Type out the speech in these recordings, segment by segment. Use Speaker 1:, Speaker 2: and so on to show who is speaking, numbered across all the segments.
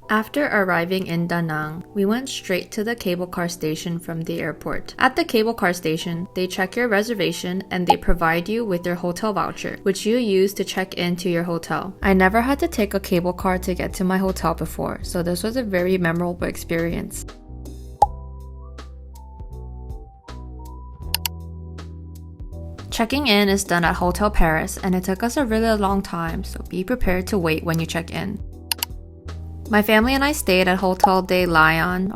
Speaker 1: After arriving in Da Nang, we went straight to the cable car station from the airport. At the cable car station, they check your reservation and they provide you with your hotel voucher, which you use to check into your hotel. I never had to take a cable car to get to my hotel before, so this was a very memorable experience. Checking in is done at Hotel Paris and it took us a really long time, so be prepared to wait when you check in. My family and I stayed at Hotel de Lyon,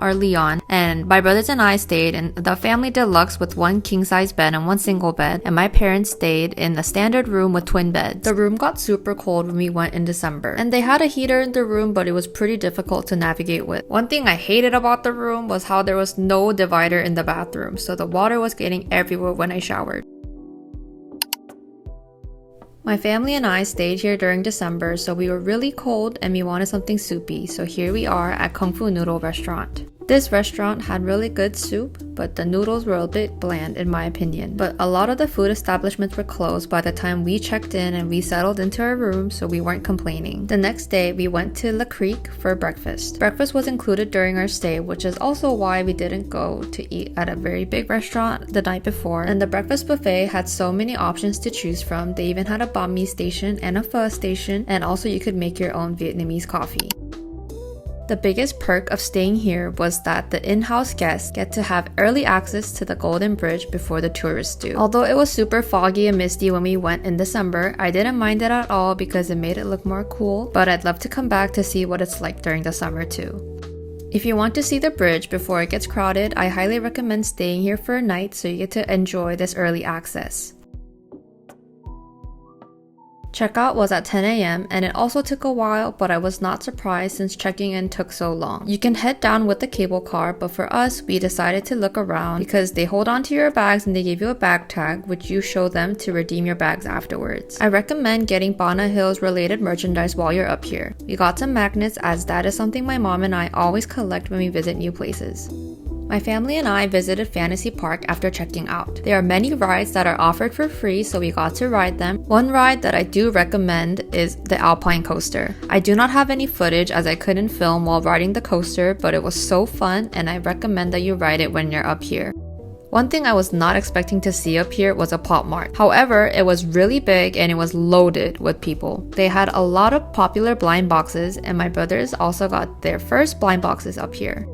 Speaker 1: and my brothers and I stayed in the family deluxe with one king-size bed and one single bed, and my parents stayed in the standard room with twin beds. The room got super cold when we went in December, and they had a heater in the room, but it was pretty difficult to navigate with. One thing I hated about the room was how there was no divider in the bathroom, so the water was getting everywhere when I showered. My family and I stayed here during December, so we were really cold and we wanted something soupy, so here we are at Kung Fu Noodle Restaurant. This restaurant had really good soup, but the noodles were a bit bland in my opinion. But a lot of the food establishments were closed by the time we checked in and we settled into our room, so we weren't complaining. The next day, we went to La Crique for breakfast. Breakfast was included during our stay, which is also why we didn't go to eat at a very big restaurant the night before. And the breakfast buffet had so many options to choose from. They even had a banh mi station and a pho station, and also you could make your own Vietnamese coffee. The biggest perk of staying here was that the in-house guests get to have early access to the Golden Bridge before the tourists do. Although it was super foggy and misty when we went in December, I didn't mind it at all because it made it look more cool, but I'd love to come back to see what it's like during the summer too. If you want to see the bridge before it gets crowded, I highly recommend staying here for a night so you get to enjoy this early access. Checkout was at 10 a.m. and it also took a while, but I was not surprised since checking in took so long. You can head down with the cable car, but for us, we decided to look around because they hold on to your bags and they give you a bag tag, which you show them to redeem your bags afterwards. I recommend getting Bana Hills related merchandise while you're up here. We got some magnets as that is something my mom and I always collect when we visit new places. My family and I visited Fantasy Park after checking out. There are many rides that are offered for free, so we got to ride them. One ride that I do recommend is the Alpine Coaster. I do not have any footage as I couldn't film while riding the coaster, but it was so fun and I recommend that you ride it when you're up here. One thing I was not expecting to see up here was a Pop Mart. However, it was really big and it was loaded with people. They had a lot of popular blind boxes and my brothers also got their first blind boxes up here.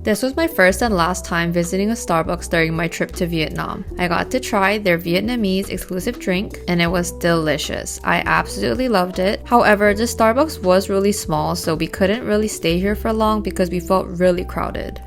Speaker 1: This was my first and last time visiting a Starbucks during my trip to Vietnam. I got to try their Vietnamese exclusive drink and it was delicious. I absolutely loved it. However, the Starbucks was really small, so we couldn't really stay here for long because we felt really crowded.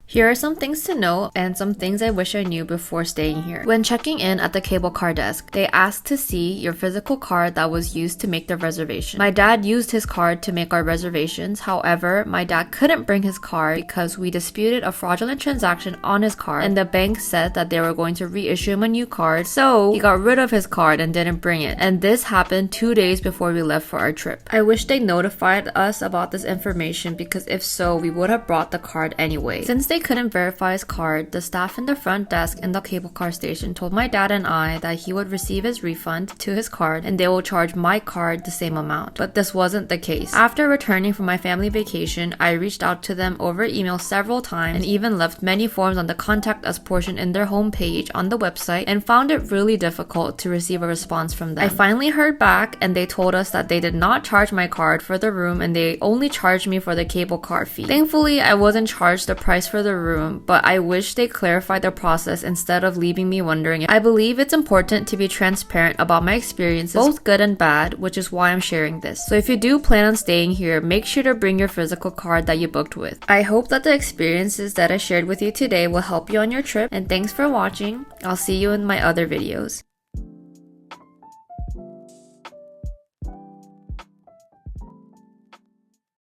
Speaker 1: Here are some things to know and some things I wish I knew before staying here. When checking in at the cable car desk, they asked to see your physical card that was used to make the reservation. My dad used his card to make our reservations. However, my dad couldn't bring his card because we disputed a fraudulent transaction on his card and the bank said that they were going to reissue him a new card, so he got rid of his card and didn't bring it. And this happened 2 days before we left for our trip. I wish they notified us about this information because if so, we would have brought the card anyway. Since they couldn't verify his card, the staff in the front desk in the cable car station told my dad and I that he would receive his refund to his card and they will charge my card the same amount. But this wasn't the case. After returning from my family vacation, I reached out to them over email several times and even left many forms on the contact us portion in their homepage on the website and found it really difficult to receive a response from them. I finally heard back and they told us that they did not charge my card for the room and they only charged me for the cable car fee. Thankfully, I wasn't charged the price for the room, but I wish they clarified the process instead of leaving me wondering. I believe it's important to be transparent about my experiences, both good and bad, which is why I'm sharing this. So if you do plan on staying here, make sure to bring your physical card that you booked with. I hope that the experiences that I shared with you today will help you on your trip, and thanks for watching. I'll see you in my other videos.